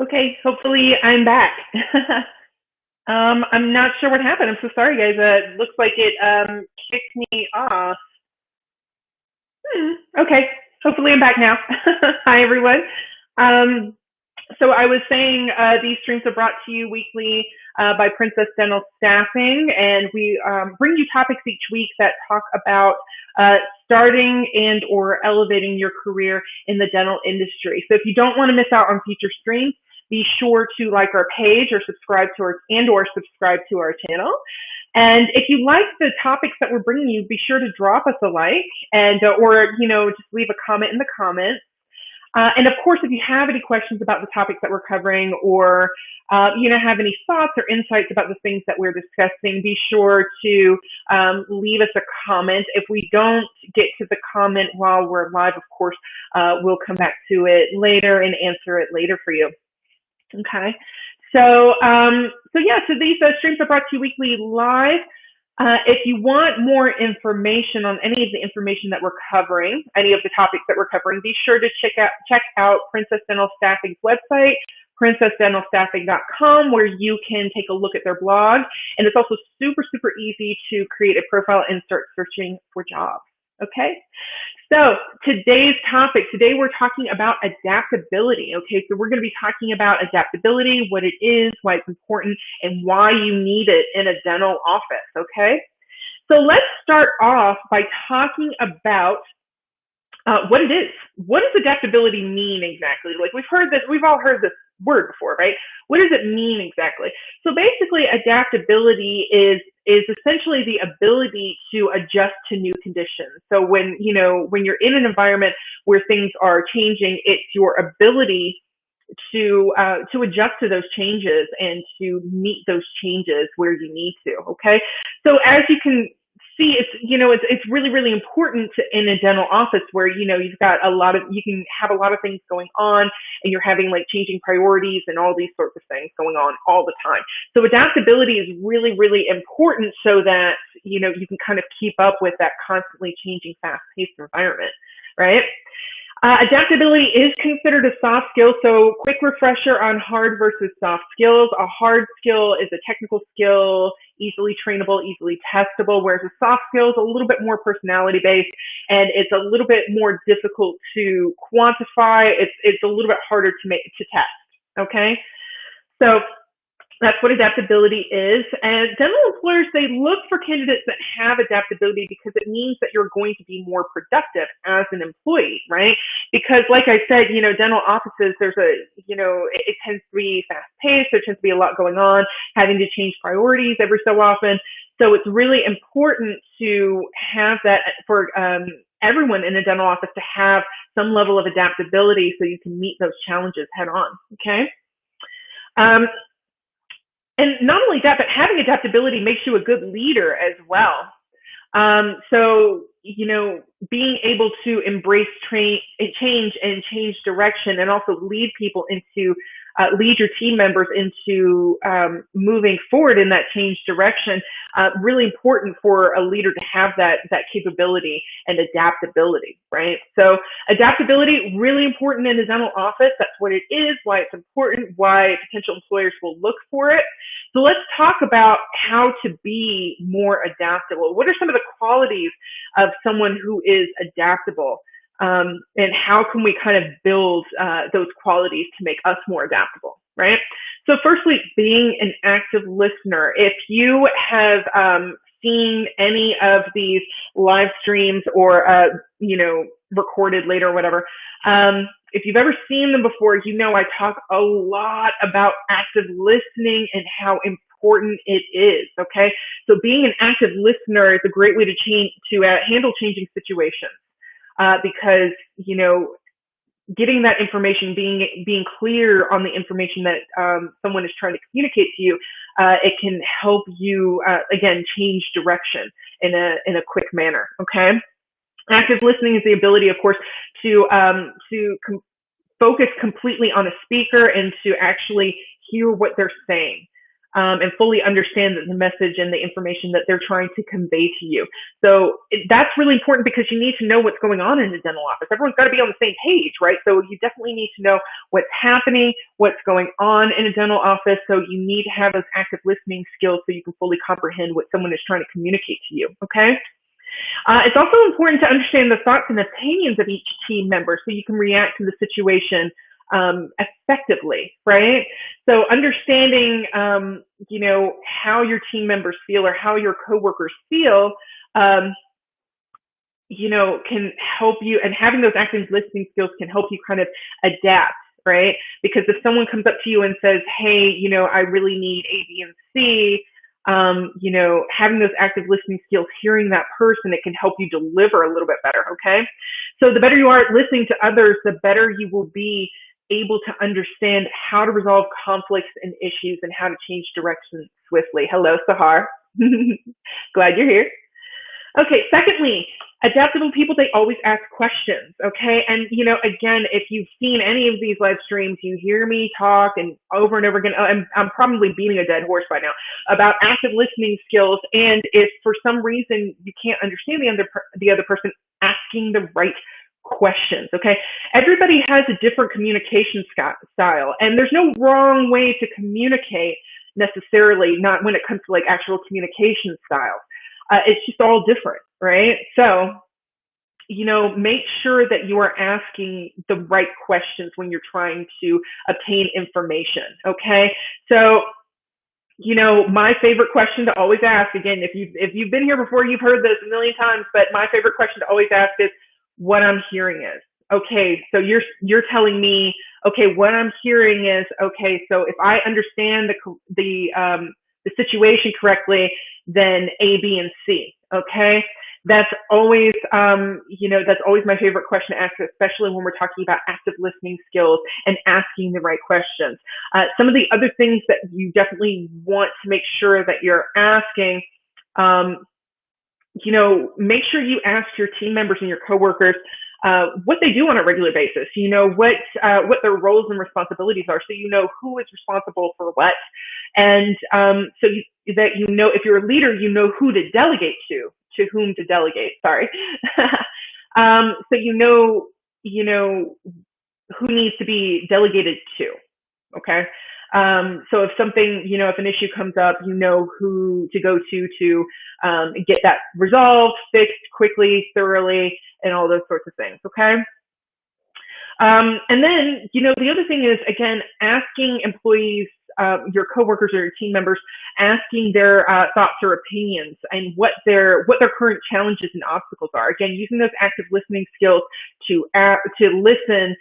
Okay, hopefully I'm back. I'm not sure what happened. I'm so sorry, guys. It looks like it kicked me off. Okay, hopefully I'm back now. Hi, everyone. Um, so I was saying these streams are brought to you weekly by Princess Dental Staffing, and we bring you topics each week that talk about starting and or elevating your career in the dental industry. So if you don't want to miss out on future streams, be sure to like our page or subscribe to our subscribe to our channel. And if you like the topics that we're bringing you, be sure to drop us a like and or just leave a comment in the comments. And of course, if you have any questions about the topics that we're covering or, have any thoughts or insights about the things that we're discussing, be sure to leave us a comment. If we don't get to the comment while we're live, of course, we'll come back to it later and answer it later for you. Okay. So these streams are brought to you weekly live. If you want more information on any of the information that we're covering, any of the topics that we're covering, be sure to check out Princess Dental Staffing's website, princessdentalstaffing.com, where you can take a look at their blog. And it's also super, super easy to create a profile and start searching for jobs. Okay. So today we're talking about adaptability. Okay, so we're going to be talking about adaptability, what it is, why it's important, and why you need it in a dental office. Okay, so let's start off by talking about what it is. What does adaptability mean exactly? Like we've all heard this word before, right? What does it mean exactly? So basically, adaptability is essentially the ability to adjust to new conditions. So when you're in an environment where things are changing, it's your ability to adjust to those changes and to meet those changes where you need to. Okay, so as you can see, it's really, really important in a dental office where you've got you can have a lot of things going on, and you're having like changing priorities and all these sorts of things going on all the time. So adaptability is really, really important so that you can kind of keep up with that constantly changing, fast-paced environment, right? Adaptability is considered a soft skill, so quick refresher on hard versus soft skills. A hard skill is a technical skill, easily trainable, easily testable, whereas a soft skill is a little bit more personality-based, and it's a little bit more difficult to quantify. It's a little bit harder to test, okay? So that's what adaptability is. And dental employers, they look for candidates that have adaptability because it means that you're going to be more productive as an employee, right? Because like I said, dental offices, it tends to be fast paced. There tends to be a lot going on, having to change priorities every so often. So it's really important to have that for everyone in a dental office to have some level of adaptability so you can meet those challenges head on, okay? And not only that, but having adaptability makes you a good leader as well. Being able to embrace change and change direction, and also lead your team members into moving forward in that change direction. Really important for a leader to have that capability and adaptability, right? So adaptability, really important in a dental office. That's what it is, why it's important, why potential employers will look for it. So let's talk about how to be more adaptable. What are some of the qualities of someone who is adaptable? And how can we kind of build those qualities to make us more adaptable, right? So firstly, being an active listener. If you have seen any of these live streams or, recorded later or whatever, if you've ever seen them before, I talk a lot about active listening and how important it is, okay? So being an active listener is a great way to handle changing situations. Because getting that information, being clear on the information that someone is trying to communicate to you, it can help you again change direction in a quick manner. Okay, active listening is the ability, of course, to focus completely on a speaker and to actually hear what they're saying. and fully understand the message and the information that they're trying to convey to you. So that's really important because you need to know what's going on in the dental office. Everyone's got to be on the same page, right? So you definitely need to know what's happening, what's going on in a dental office. So you need to have those active listening skills so you can fully comprehend what someone is trying to communicate to you, okay? It's also important to understand the thoughts and opinions of each team member so you can react to the situation effectively, right? So understanding, how your team members feel or how your coworkers feel, can help you, and having those active listening skills can help you kind of adapt, right? Because if someone comes up to you and says, hey, I really need A, B, and C, having those active listening skills, hearing that person, it can help you deliver a little bit better, okay? So the better you are at listening to others, the better you will be able to understand how to resolve conflicts and issues and how to change direction swiftly. Hello, Sahar. Glad you're here. Okay, secondly, adaptable people, they always ask questions, okay? And, again, if you've seen any of these live streams, you hear me talk and over again, I'm probably beating a dead horse by now, about active listening skills. And if for some reason you can't understand the other person, asking the right questions, okay? Everybody has a different communication style, and there's no wrong way to communicate necessarily, not when it comes to like actual communication styles. It's just all different, right? So, make sure that you are asking the right questions when you're trying to obtain information, okay? So, my favorite question to always ask, again, if you've been here before, you've heard this a million times, but my favorite question to always ask is, what I'm hearing is, okay, so you're telling me, okay, what I'm hearing is, okay, so if I understand the situation correctly, then A, B, and C, okay? That's always, that's always my favorite question to ask, especially when we're talking about active listening skills and asking the right questions. Some of the other things that you definitely want to make sure that you're asking, make sure you ask your team members and your coworkers what they do on a regular basis. What their roles and responsibilities are, so you know who is responsible for what, and that if you're a leader, you know who to delegate to whom to delegate. Sorry, so you know who needs to be delegated to. Okay. So if something, if an issue comes up, you know who to go to get that resolved, fixed quickly, thoroughly, and all those sorts of things. Okay. And then, the other thing is, again, asking employees, your coworkers or your team members, asking their thoughts or opinions and what their current challenges and obstacles are. Again, using those active listening skills to listen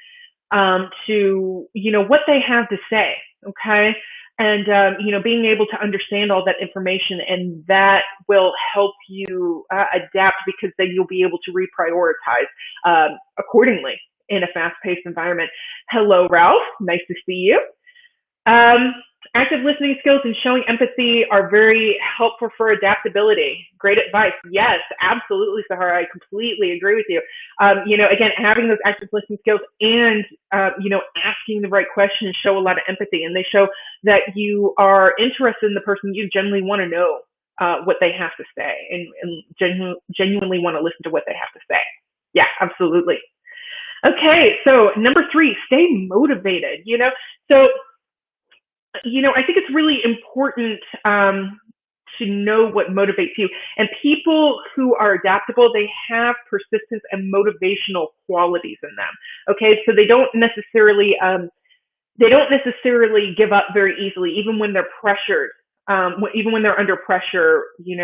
to what they have to say, okay, and being able to understand all that information, and that will help you adapt, because then you'll be able to reprioritize accordingly in a fast-paced environment. Hello, Ralph. Nice to see you. Active listening skills and showing empathy are very helpful for adaptability. Great advice. Yes, absolutely, Sahara. I completely agree with you. Again, having those active listening skills and, asking the right questions show a lot of empathy, and they show that you are interested in the person. You genuinely want to know what they have to say, and genuinely want to listen to what they have to say. Yeah, absolutely. Okay, so number 3, stay motivated. I think it's really important to know what motivates you. And people who are adaptable, they have persistence and motivational qualities in them. Okay, so they don't necessarily give up very easily, even when they're pressured. Even when they're under pressure, in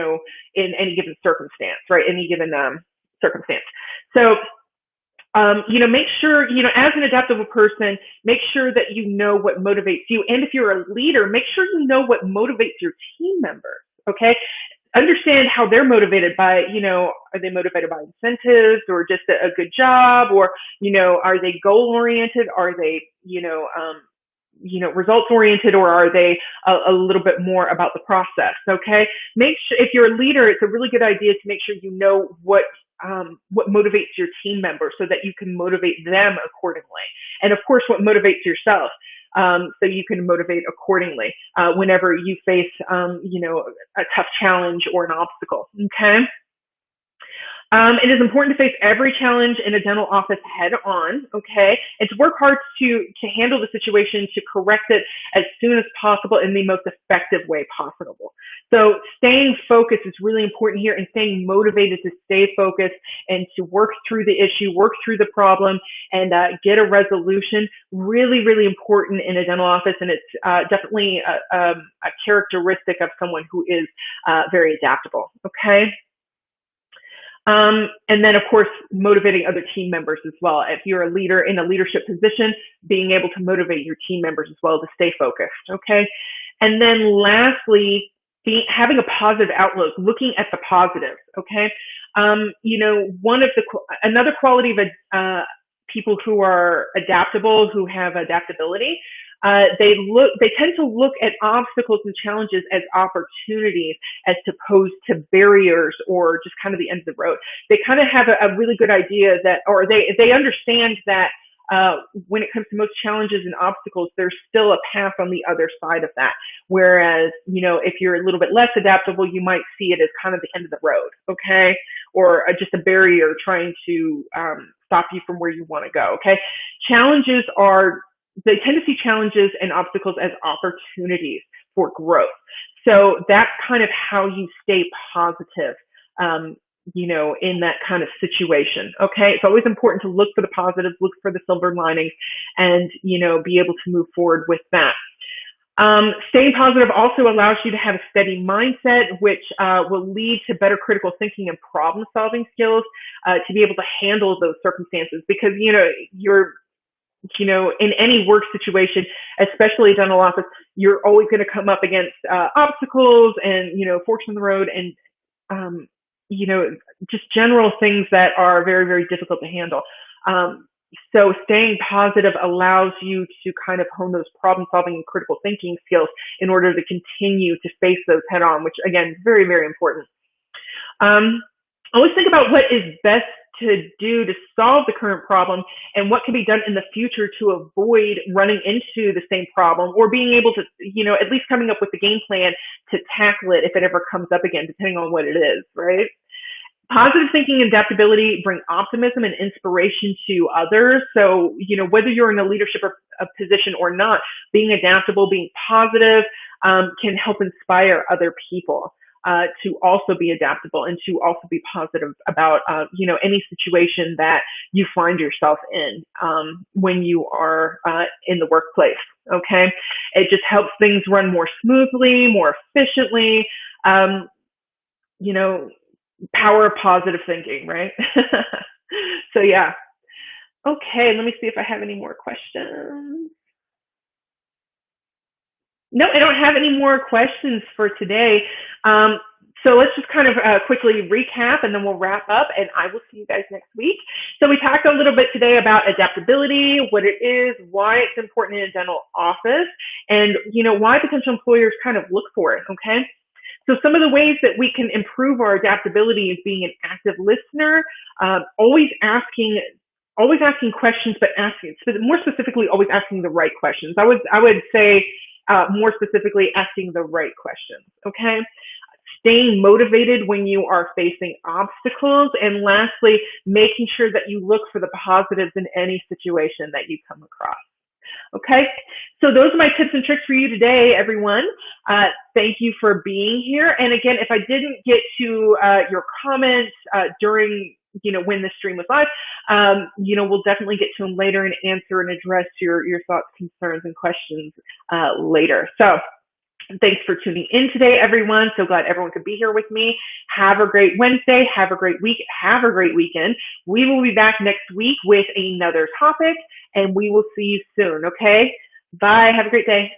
any given circumstance, right? Any given circumstance. So. Make sure, as an adaptable person, make sure that you know what motivates you. And if you're a leader, make sure you know what motivates your team members, okay? Understand how they're motivated by, are they motivated by incentives or just a good job? Or, are they goal-oriented? Are they, results-oriented? Or are they a little bit more about the process, okay? Make sure, if you're a leader, it's a really good idea to make sure you know what motivates your team members so that you can motivate them accordingly. And of course, what motivates yourself. so you can motivate accordingly whenever you face, a tough challenge or an obstacle. Okay. It is important to face every challenge in a dental office head on, okay, and to work hard to handle the situation, to correct it as soon as possible in the most effective way possible. So staying focused is really important here, and staying motivated to stay focused and to work through the issue, work through the problem, and get a resolution. Really, really important in a dental office, and it's definitely a characteristic of someone who is very adaptable, okay? And then, of course, motivating other team members as well. If you're a leader in a leadership position, being able to motivate your team members as well to stay focused, okay? And then lastly, having a positive outlook, looking at the positives, okay? Another quality of people who are adaptable, who have adaptability, they tend to look at obstacles and challenges as opportunities as opposed to barriers or just kind of the end of the road. They kind of have a really good idea that, or they understand that when it comes to most challenges and obstacles, there's still a path on the other side of that. Whereas, if you're a little bit less adaptable, you might see it as kind of the end of the road, okay? Or just a barrier trying to stop you from where you want to go, okay? They tend to see challenges and obstacles as opportunities for growth. So that's kind of how you stay positive, in that kind of situation. Okay. It's always important to look for the positives, look for the silver linings, and, be able to move forward with that. Staying positive also allows you to have a steady mindset, which will lead to better critical thinking and problem solving skills to be able to handle those circumstances, because, in any work situation, especially dental office, you're always going to come up against obstacles and, forks in the road and, just general things that are very, very difficult to handle. So staying positive allows you to kind of hone those problem solving and critical thinking skills in order to continue to face those head on, which again, is very, very important. Always think about what is best to do to solve the current problem and what can be done in the future to avoid running into the same problem, or being able to, at least coming up with the game plan to tackle it if it ever comes up again, depending on what it is, right? Positive thinking and adaptability bring optimism and inspiration to others. So, whether you're in a leadership position or not, being adaptable, being positive, can help inspire other people to also be adaptable and to also be positive about, any situation that you find yourself in when you are in the workplace. Okay. It just helps things run more smoothly, more efficiently. Power of positive thinking, right? So yeah. Okay, let me see if I have any more questions. No, I don't have any more questions for today. So let's just kind of quickly recap, and then we'll wrap up, and I will see you guys next week. So we talked a little bit today about adaptability, what it is, why it's important in a dental office, and why potential employers kind of look for it, okay? So some of the ways that we can improve our adaptability is being an active listener, always asking questions, but more specifically, always asking the right questions. I would say more specifically, asking the right questions. Okay. Staying motivated when you are facing obstacles, and lastly, making sure that you look for the positives in any situation that you come across. Okay, so those are my tips and tricks for you today, everyone. Thank you for being here. And again, if I didn't get to your comments during, when the stream was live, we'll definitely get to them later and answer and address your thoughts, concerns, and questions later. So thanks for tuning in today, everyone. So glad everyone could be here with me. Have a great Wednesday. Have a great week. Have a great weekend. We will be back next week with another topic, and we will see you soon. Okay? Bye. Have a great day.